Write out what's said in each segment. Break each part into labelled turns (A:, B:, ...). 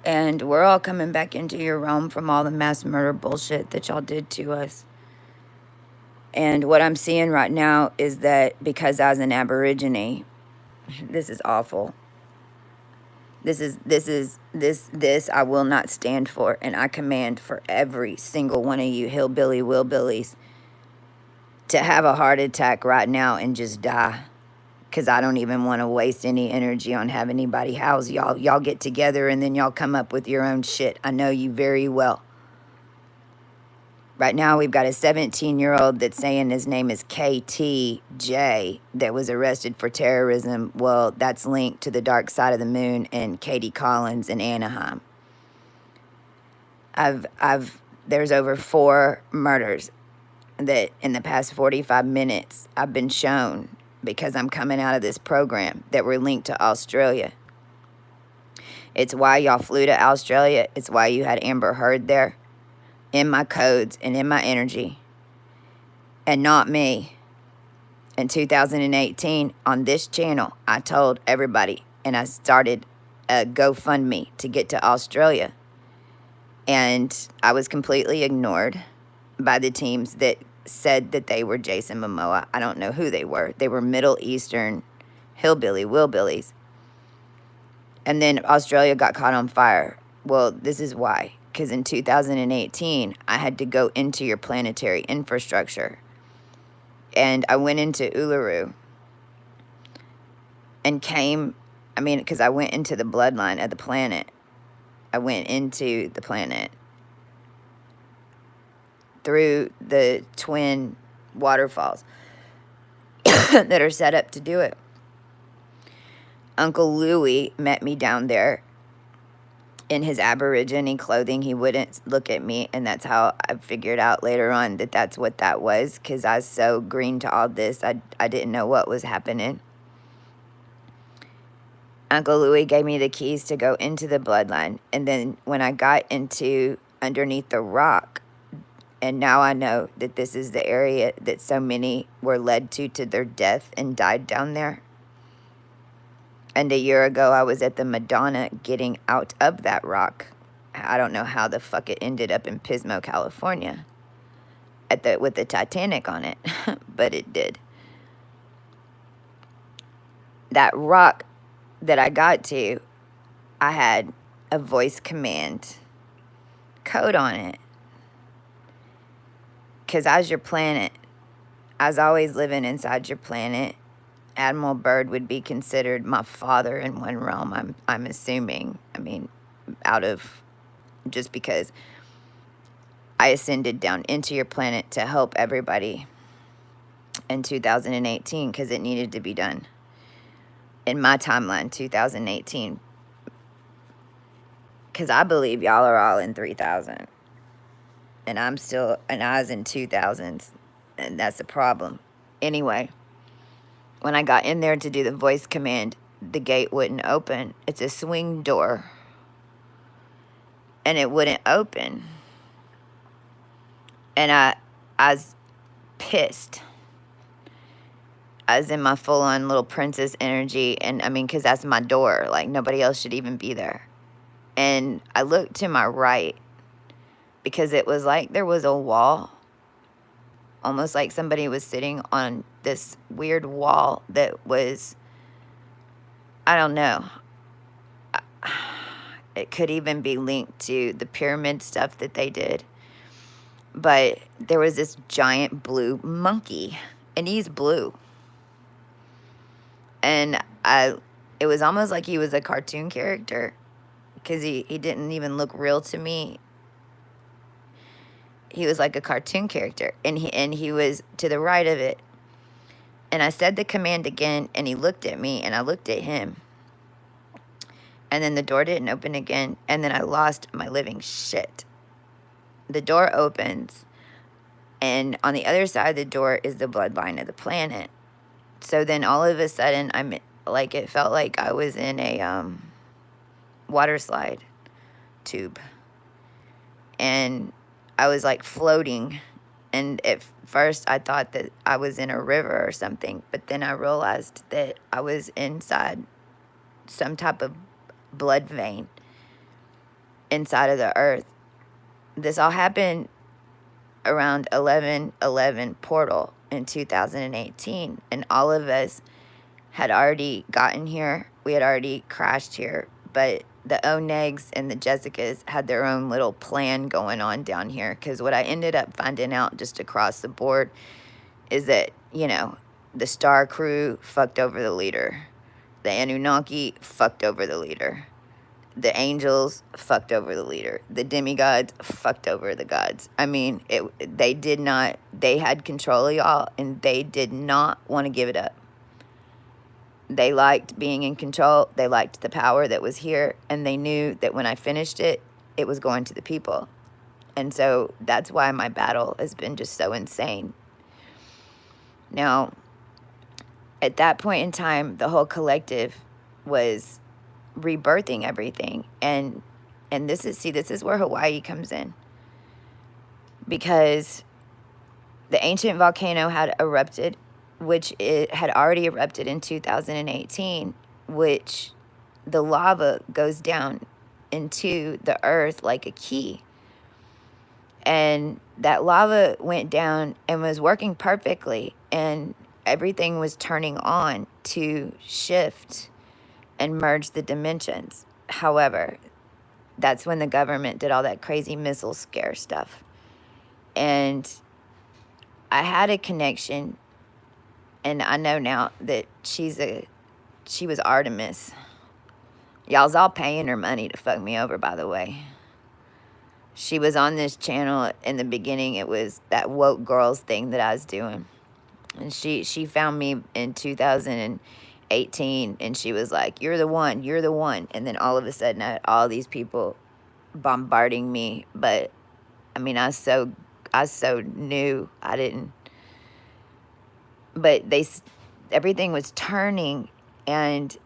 A: And we're all coming back into your realm from all the mass murder bullshit that y'all did to us. And what I'm seeing right now is that because as an Aborigine, this is awful. This I will not stand for, and I command for every single one of you hillbilly willbillies to have a heart attack right now and just die. Because I don't even want to waste any energy on have anybody house y'all. Y'all get together and then y'all come up with your own shit. I know you very well. Right now, we've got a 17-year-old that's saying his name is KTJ that was arrested for terrorism. Well, that's linked to the Dark Side of the Moon and Katie Collins in Anaheim. There's over 4 murders that in the past 45 minutes I've been shown because I'm coming out of this program that were linked to Australia. It's why y'all flew to Australia. It's why you had Amber Heard there. In my codes and in my energy, and not me. In 2018, on this channel, I told everybody, and I started a GoFundMe to get to Australia. And I was completely ignored by the teams that said that they were Jason Momoa. I don't know who they were. They were Middle Eastern hillbilly willbillies. And then Australia got caught on fire. Well, this is why. Because in 2018, I had to go into your planetary infrastructure. And I went into Uluru and because I went into the bloodline of the planet. I went into the planet through the twin waterfalls that are set up to do it. Uncle Louie met me down there. In his Aborigine clothing, he wouldn't look at me, and that's how I figured out later on that that's what that was, because I was so green to all this, I didn't know what was happening. Uncle Louie gave me the keys to go into the bloodline, and then when I got into underneath the rock, and now I know that this is the area that so many were led to their death and died down there. And a year ago, I was at the Madonna getting out of that rock. I don't know how the fuck it ended up in Pismo, California, with the Titanic on it, but it did. That rock that I got to, I had a voice command code on it. Because as your planet, I was always living inside your planet. Admiral Byrd would be considered my father in one realm, I'm assuming. I mean, just because I ascended down into your planet to help everybody in 2018 because it needed to be done. In my timeline, 2018. Because I believe y'all are all in 3000. And I was in 2000s, and that's a problem. Anyway. When I got in there to do the voice command, the gate wouldn't open. It's a swing door. And it wouldn't open. And I was pissed. I was in my full-on little princess energy. And I mean, because that's my door. Like, nobody else should even be there. And I looked to my right. Because it was like there was a wall. Almost like somebody was sitting on this weird wall that was, I don't know. It could even be linked to the pyramid stuff that they did. But there was this giant blue monkey, and he's blue. And it was almost like he was a cartoon character, because he didn't even look real to me. He was like a cartoon character, and he was to the right of it. And I said the command again, and he looked at me, and I looked at him. And then the door didn't open again, and then I lost my living shit. The door opens, and on the other side of the door is the bloodline of the planet. So then all of a sudden, it felt like I was in a water slide tube. And I was like floating, and at first I thought that I was in a river or something, but then I realized that I was inside some type of blood vein. inside of the earth. This all happened around 11/11 portal in 2018, and all of us had already gotten here. We had already crashed here, but the Onegs and the Jessicas had their own little plan going on down here, because what I ended up finding out just across the board is that, the Star Crew fucked over the leader. The Anunnaki fucked over the leader. The angels fucked over the leader. The demigods fucked over the gods. I mean, they had control of y'all, and they did not want to give it up. They liked being in control. They liked the power that was here, and they knew that when I finished it, it was going to the people. And so that's why my battle has been just so insane. Now, at that point in time, the whole collective was rebirthing everything. And this is where Hawaii comes in. Because the ancient volcano had erupted, which it had already erupted in 2018, which the lava goes down into the earth like a key. And that lava went down and was working perfectly, and everything was turning on to shift and merge the dimensions. However, that's when the government did all that crazy missile scare stuff. And I had a connection, and I know now that she was Artemis. Y'all's all paying her money to fuck me over, by the way. She was on this channel in the beginning. It was that woke girls thing that I was doing. And she found me in 2018, and she was like, you're the one. And then all of a sudden, I had all these people bombarding me. But, I mean, I was so new. I didn't. But everything was turning, and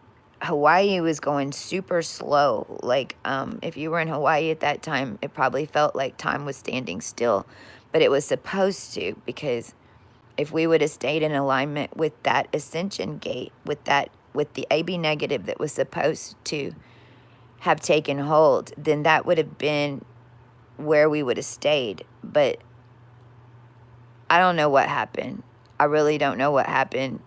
A: Hawaii was going super slow. Like, if you were in Hawaii at that time, it probably felt like time was standing still. But it was supposed to, because if we would have stayed in alignment with that ascension gate, with the AB negative that was supposed to have taken hold, then that would have been where we would have stayed. But I don't know what happened. I really don't know what happened.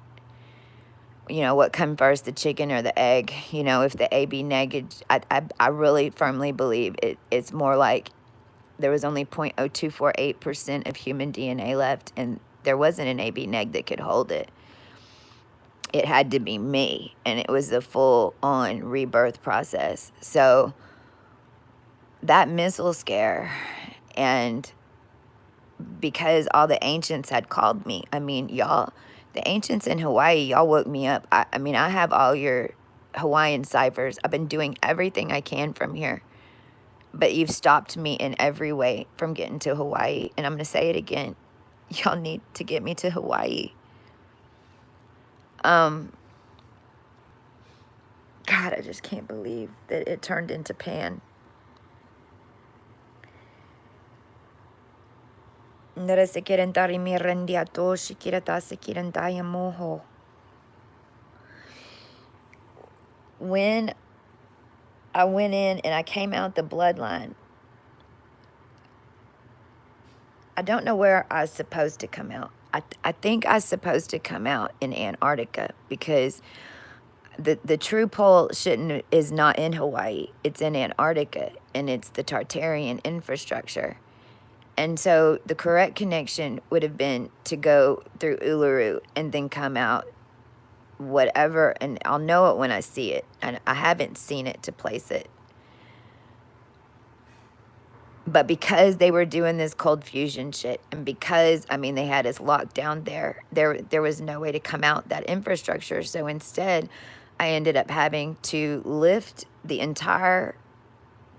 A: What come first, the chicken or the egg? If the AB negative, I really firmly believe it's more like there was only 0.0248% of human DNA left, and there wasn't an AB neg that could hold it. It had to be me, and it was the full-on rebirth process. So that missile scare, and because all the ancients had called me, I mean, y'all, the ancients in Hawaii, y'all woke me up. I mean, I have all your Hawaiian ciphers. I've been doing everything I can from here. But you've stopped me in every way from getting to Hawaii. And I'm going to say it again. Y'all need to get me to Hawaii. God, I just can't believe that it turned into Pan. Nara se quieren dar y mi rendia to, si quiera ta se quieren die moho. When I went in and I came out the bloodline, I don't know where I was supposed to come out. I think I was supposed to come out in Antarctica, because the true pole is not in Hawaii. It's in Antarctica, and it's the Tartarian infrastructure. And so the correct connection would have been to go through Uluru and then come out whatever, and I'll know it when I see it. And I haven't seen it to place it. But because they were doing this cold fusion shit, and because, I mean, they had us locked down there was no way to come out that infrastructure. So instead, I ended up having to lift the entire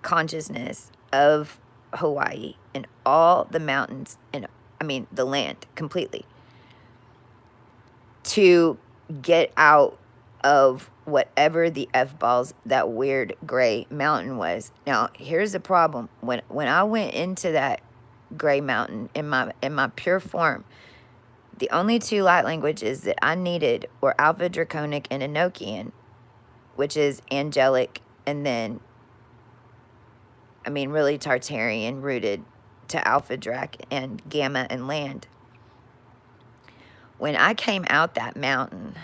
A: consciousness of Hawaii and all the mountains, and I mean the land completely, to get out of whatever the F-balls that weird gray mountain was. Now, here's the problem. When I went into that gray mountain in my pure form, the only two light languages that I needed were Alpha Draconic and Enochian, which is angelic, and then I mean, really Tartarian rooted to Alpha Drac and Gamma and Land. When I came out that mountain,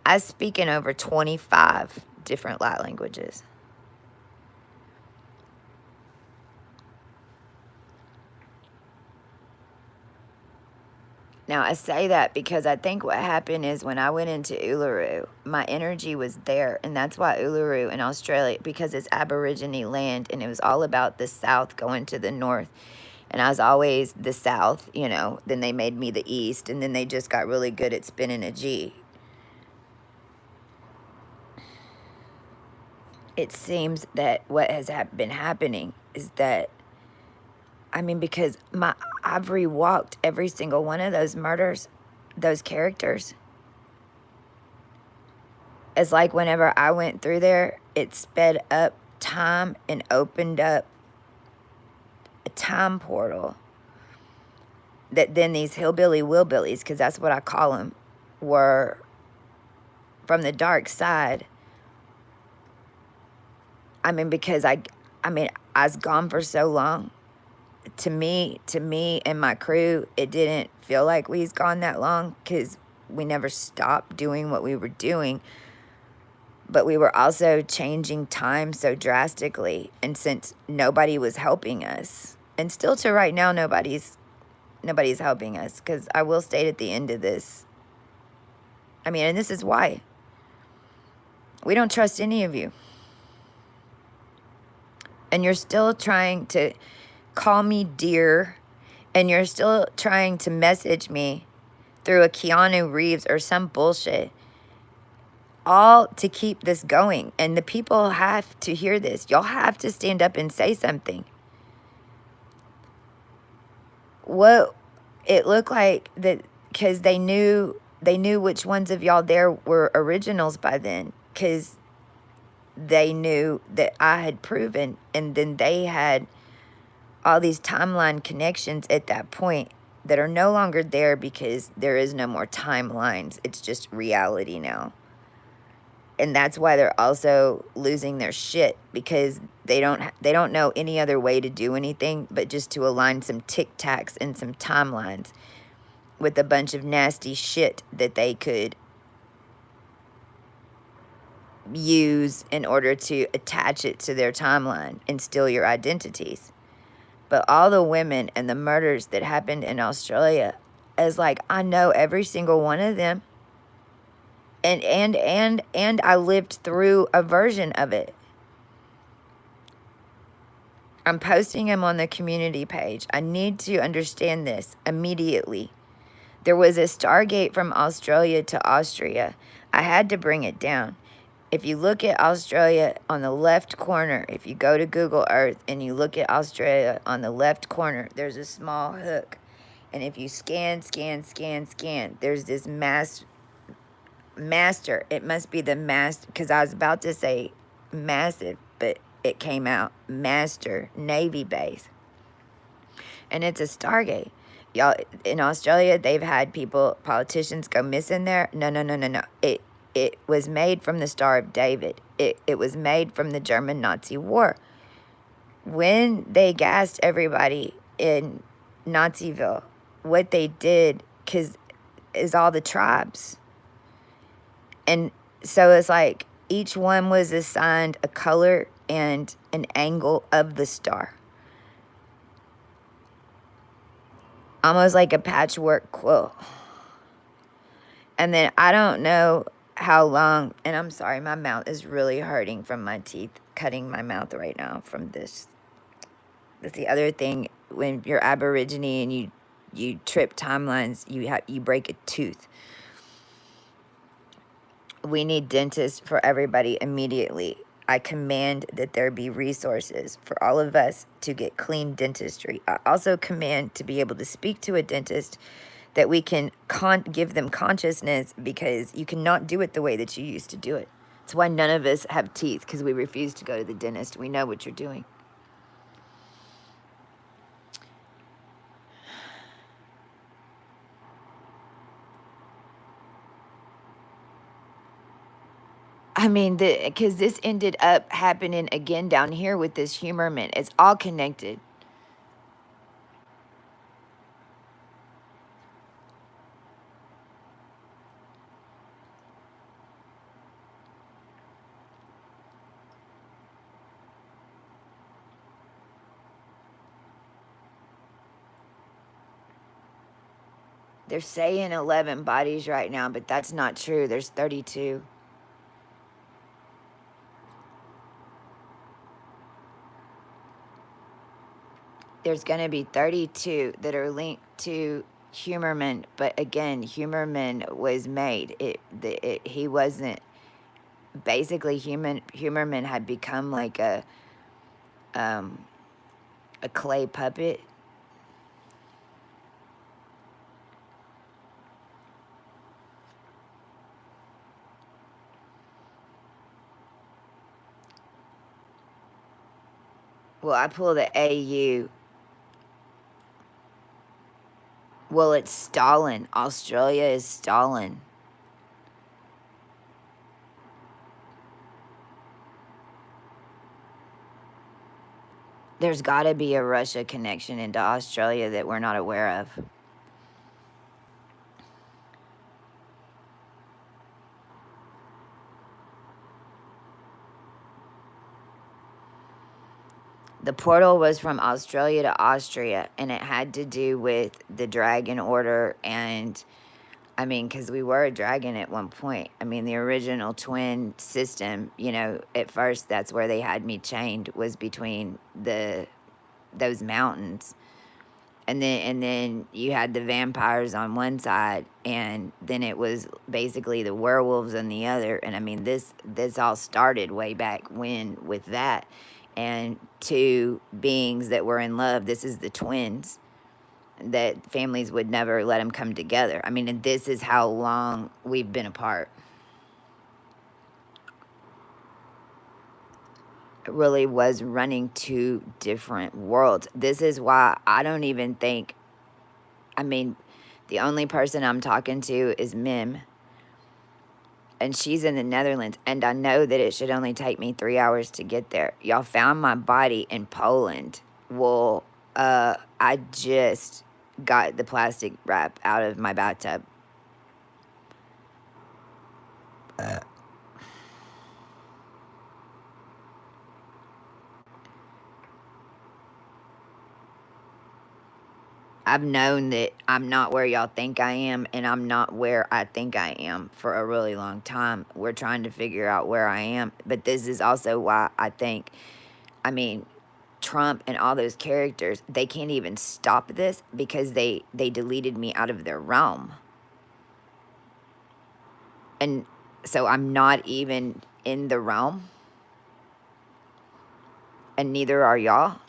A: I speak in over 25 different light languages. Now, I say that because I think what happened is when I went into Uluru, my energy was there. And that's why Uluru in Australia, because it's Aborigine land and it was all about the south going to the north. And I was always the south, you know. Then they made me the east. And then they just got really good at spinning a G. It seems that what has been happening is that, I mean, because I've rewalked every single one of those murders, those characters. It's like whenever I went through there, it sped up time and opened up a time portal that then these hillbilly willbillies, because that's what I call them, were from the dark side. I mean, because I was gone for so long. To me and my crew, it didn't feel like we was gone that long because we never stopped doing what we were doing. But we were also changing time so drastically. And since nobody was helping us, and still to right now, nobody's helping us, because I will state at the end of this, I mean, and this is why. We don't trust any of you. And you're still trying to call me dear, and you're still trying to message me through a Keanu Reeves or some bullshit, all to keep this going. And the people have to hear this. Y'all have to stand up and say something. What it looked like, that because they knew which ones of y'all there were originals by then, because they knew that I had proven, and then they had all these timeline connections at that point that are no longer there because there is no more timelines. It's just reality now. And that's why they're also losing their shit, because they don't know any other way to do anything but just to align some tic tacs and some timelines with a bunch of nasty shit that they could use in order to attach it to their timeline and steal your identities. But all the women and the murders that happened in Australia, is like, I know every single one of them. And I lived through a version of it. I'm posting them on the community page. I need to understand this immediately. There was a Stargate from Australia to Austria. I had to bring it down. If you look at Australia on the left corner, if you go to Google Earth and you look at Australia on the left corner, there's a small hook. And if you scan, there's this master. It must be the master, because I was about to say massive, but it came out master Navy base. And it's a Stargate. Y'all, in Australia, they've had politicians go missing there. No. It was made from the Star of David. It was made from the German Nazi war. When they gassed everybody in Naziville, what they did, is all the tribes. And so it's like each one was assigned a color and an angle of the star. Almost like a patchwork quilt. And then I don't know how long, and I'm sorry, my mouth is really hurting from my teeth cutting my mouth right now from this. That's the other thing, when you're Aborigine and you trip timelines, you break a tooth. We need dentists for everybody immediately. I command that there be resources for all of us to get clean dentistry. I also command to be able to speak to a dentist, that we can give them consciousness, because you cannot do it the way that you used to do it. That's why none of us have teeth, because we refuse to go to the dentist. We know what you're doing. I mean, because this ended up happening again down here with this Humorman. It's all connected. They're saying 11 bodies right now, but that's not true. There's 32. There's going to be 32 that are linked to Humorman, but again, Humorman was made. He wasn't basically Humorman had become like um, a clay puppet. Well, I pull the AU. Well, it's Stalin. Australia is Stalin. There's got to be a Russia connection into Australia that we're not aware of. The portal was from Australia to Austria, and it had to do with the Dragon Order. And I mean, because we were a dragon at one point. I mean, the original twin system, you know, at first that's where they had me chained, was between those mountains. And then you had the vampires on one side, and then it was basically the werewolves on the other. And I mean, this all started way back when with that, and two beings that were in love. This is the twins that families would never let them come together. I mean, and this is how long we've been apart. It really was running two different worlds. This is why I don't even think, I mean, the only person I'm talking to is Mim, and she's in the Netherlands, and I know that it should only take me 3 hours to get there. Y'all found my body in Poland. Well, I just got the plastic wrap out of my bathtub. I've known that I'm not where y'all think I am, and I'm not where I think I am for a really long time. We're trying to figure out where I am. But this is also why I think, I mean, Trump and all those characters, they can't even stop this because they deleted me out of their realm. And so I'm not even in the realm, and neither are y'all.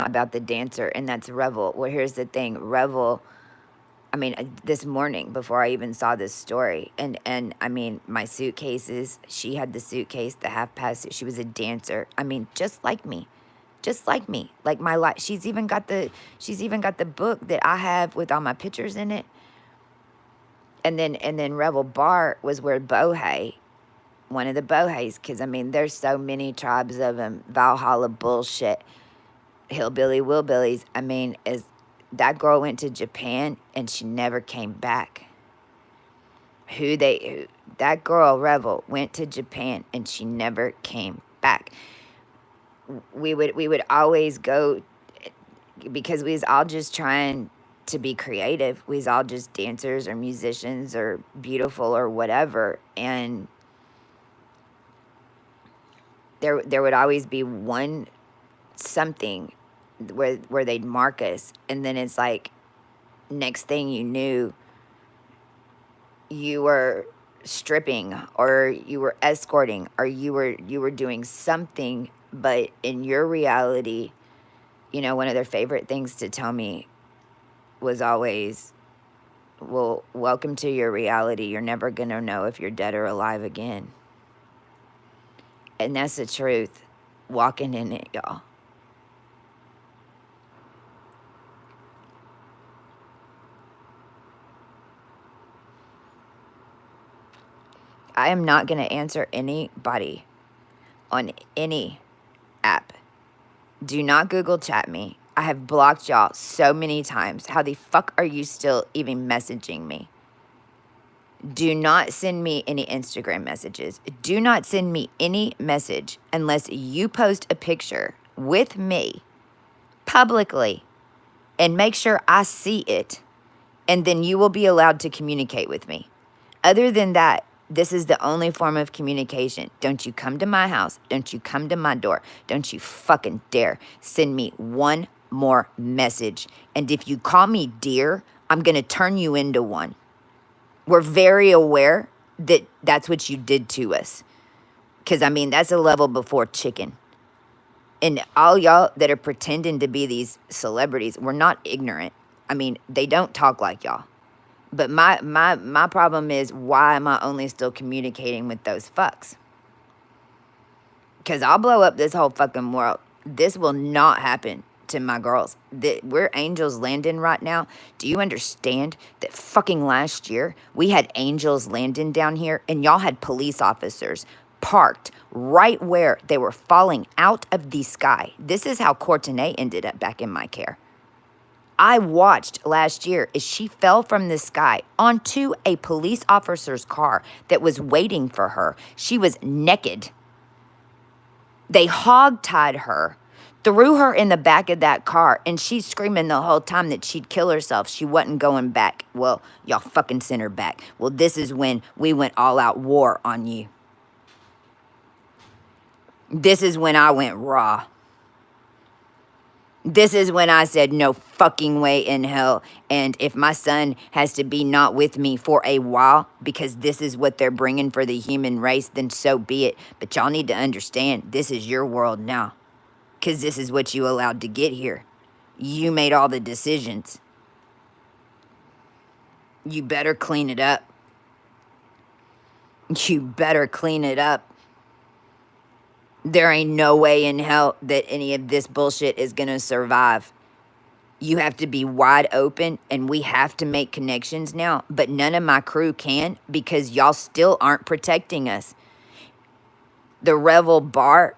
A: About the dancer, and that's Revel. Well, here's the thing. Revel, I mean, this morning before I even saw this story, and I mean, my suitcases, she had the suitcase, the half past, she was a dancer. I mean, just like me. Just like me. Like my life. She's even got the book that I have with all my pictures in it. And then Rebel Bar was where Bohei, one of the Boheis, because I mean, there's so many tribes of them. Valhalla bullshit, hillbilly willbillies. I mean, is that girl went to Japan and she never came back. That girl Revel went to Japan and she never came back. We would always go because we was all just trying to be creative. We was all just dancers or musicians or beautiful or whatever. And there would always be one something where they'd mark us, and then it's like next thing you knew, you were stripping or you were escorting or you were doing something. But in your reality, you know, one of their favorite things to tell me was always, well, welcome to your reality. You're never going to know if you're dead or alive again. And that's the truth, walking in it, y'all. I am not going to answer anybody on any app. Do not Google chat me. I have blocked y'all so many times. How the fuck are you still even messaging me? Do not send me any Instagram messages. Do not send me any message unless you post a picture with me publicly and make sure I see it. And then you will be allowed to communicate with me. Other than that, this is the only form of communication. Don't you come to my house. Don't you come to my door. Don't you fucking dare send me one more message. And if you call me dear, I'm going to turn you into one. We're very aware that that's what you did to us. Because, I mean, that's a level before chicken. And all y'all that are pretending to be these celebrities, we're not ignorant. I mean, they don't talk like y'all. But my problem is, why am I only still communicating with those fucks? Because I'll blow up this whole fucking world. This will not happen to my girls. We're Angels Landing right now. Do you understand that fucking last year we had Angels Landing down here and y'all had police officers parked right where they were falling out of the sky? This is how Courtenay ended up back in my care. I watched last year as she fell from the sky onto a police officer's car that was waiting for her. She was naked. They hog-tied her, threw her in the back of that car, and she's screaming the whole time that she'd kill herself. She wasn't going back. Well, y'all fucking sent her back. Well, this is when we went all-out war on you. This is when I went raw. This is when I said no fucking way in hell. And if my son has to be not with me for a while because this is what they're bringing for the human race, then so be it. But y'all need to understand, this is your world now. Because this is what you allowed to get here. You made all the decisions. You better clean it up. You better clean it up. There ain't no way in hell that any of this bullshit is going to survive. You have to be wide open, and we have to make connections now. But none of my crew can because y'all still aren't protecting us. The Revel Bar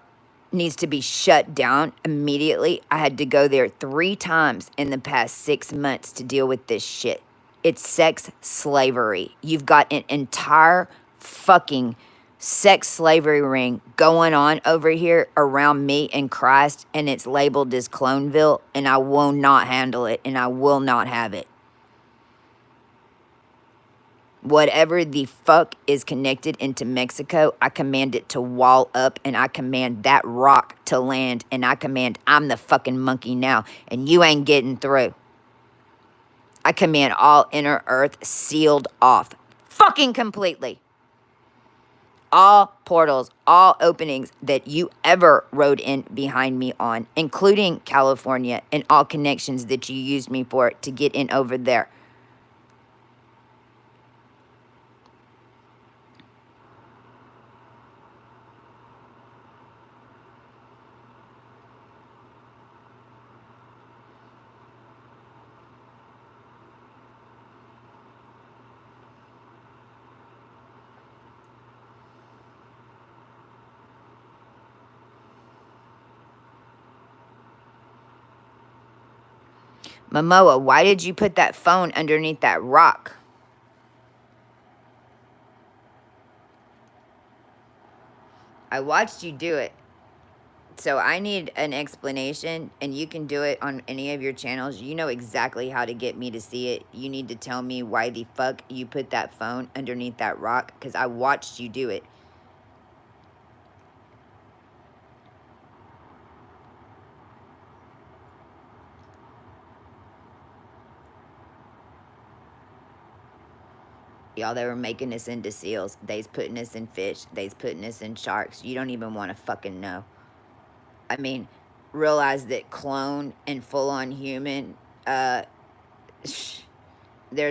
A: needs to be shut down immediately. I had to go there 3 times in the past 6 months to deal with this shit. It's sex slavery. You've got an entire fucking sex slavery ring going on over here around me and Christ, and it's labeled as Cloneville, and I will not handle it, and I will not have it. Whatever the fuck is connected into Mexico, I command it to wall up, and I command that rock to land, and I command I'm the fucking monkey now, and you ain't getting through. I command all inner earth sealed off fucking completely. All portals, all openings that you ever rode in behind me on, including California, and all connections that you used me for to get in over there. Momoa, why did you put that phone underneath that rock? I watched you do it. So I need an explanation, and you can do it on any of your channels. You know exactly how to get me to see it. You need to tell me why the fuck you put that phone underneath that rock, because I watched you do it. Y'all, they were making us into seals. They's putting us in fish. They's putting us in sharks. You don't even want to fucking know. I mean, realize that clone and full-on human, there's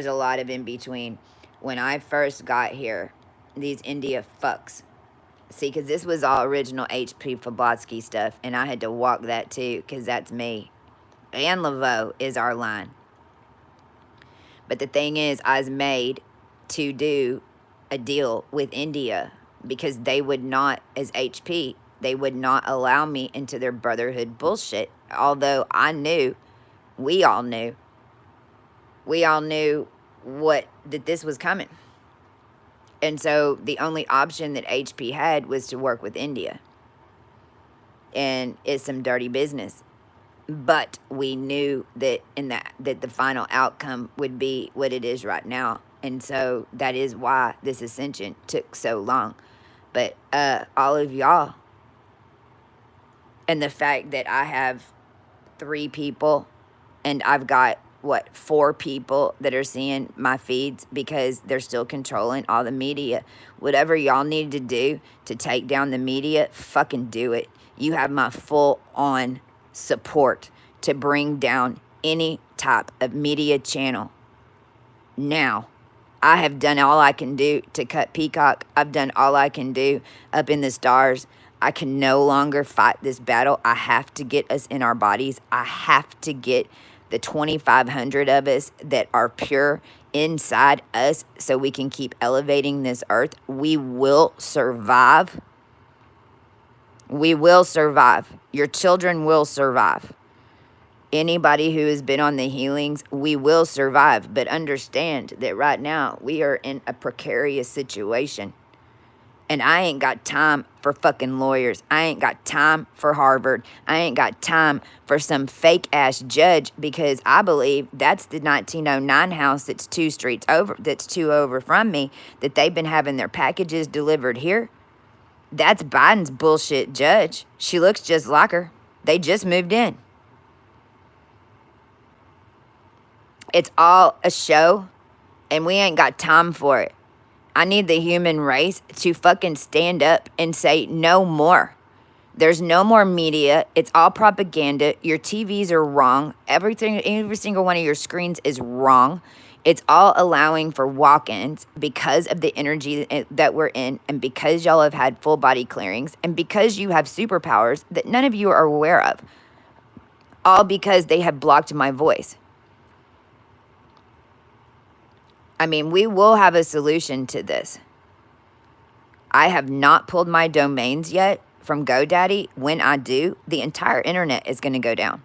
A: a lot of in between. When I first got here, these India fucks. See, because this was all original H.P. Fablotsky stuff, and I had to walk that too, because that's me. And Laveau is our line. But the thing is, I was made to do a deal with India because they would not, as HP, they would not allow me into their brotherhood bullshit. Although we all knew that this was coming. And so the only option that HP had was to work with India. And it's some dirty business. But we knew that that the final outcome would be what it is right now. And so that is why this ascension took so long. But all of y'all, and the fact that I have 3 people and I've got 4 people that are seeing my feeds because they're still controlling all the media. Whatever y'all need to do to take down the media, fucking do it. You have my full on support to bring down any type of media channel. Now, I have done all I can do to cut Peacock. I've done all I can do up in the stars. I can no longer fight this battle. I have to get us in our bodies. I have to get the 2,500 of us that are pure inside us so we can keep elevating this earth. We will survive. We will survive. Your children will survive. Anybody who has been on the healings, we will survive. But understand that right now we are in a precarious situation. And I ain't got time for fucking lawyers. I ain't got time for Harvard. I ain't got time for some fake ass judge because I believe that's the 1909 house that's 2 streets over, that's 2 over from me, that they've been having their packages delivered here. That's Biden's bullshit judge. She looks just like her. They just moved in. It's all a show, and we ain't got time for it. I need the human race to fucking stand up and say no more. There's no more media. It's all propaganda. Your TVs are wrong. Every single one of your screens is wrong. It's all allowing for walk-ins because of the energy that we're in, and because y'all have had full body clearings, and because you have superpowers that none of you are aware of. All because they have blocked my voice. I mean, we will have a solution to this. I have not pulled my domains yet from GoDaddy. When I do, the entire internet is going to go down.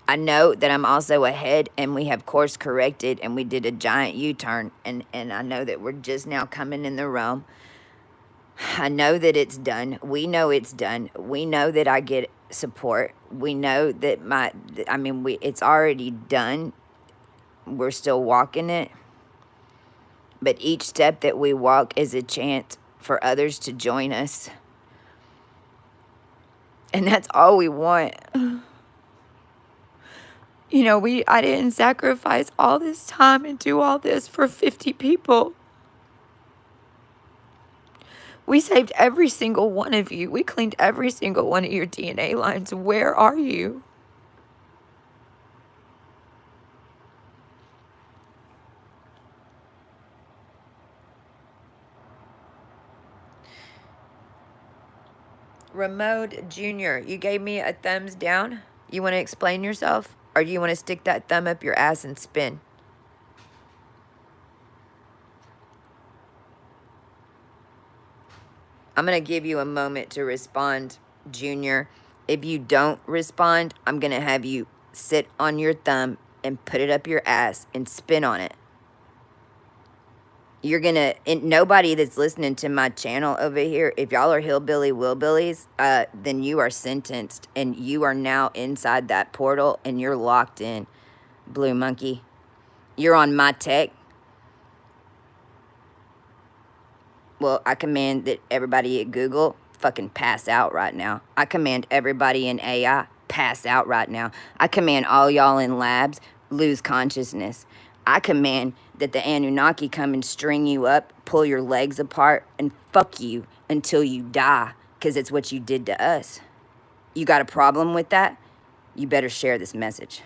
A: I know that I'm also ahead, and we have course corrected, and we did a giant U-turn, and I know that we're just now coming in the realm. I know that it's done. We know it's done. We know that I get support. We know that it's already done. We're still walking it. But each step that we walk is a chance for others to join us. And that's all we want. You know, I didn't sacrifice all this time and do all this for 50 people. We saved every single one of you. We cleaned every single one of your DNA lines. Where are you? Ramode Jr., you gave me a thumbs down. You want to explain yourself? Or do you want to stick that thumb up your ass and spin? I'm going to give you a moment to respond, Junior. If you don't respond, I'm going to have you sit on your thumb and put it up your ass and spin on it. You're going to, nobody that's listening to my channel over here, if y'all are hillbilly willbillies, then you are sentenced and you are now inside that portal and you're locked in, Blue Monkey. You're on my tech. Well, I command that everybody at Google fucking pass out right now. I command everybody in AI pass out right now. I command all y'all in labs lose consciousness. I command that the Anunnaki come and string you up, pull your legs apart, and fuck you until you die, because it's what you did to us. You got a problem with that? You better share this message.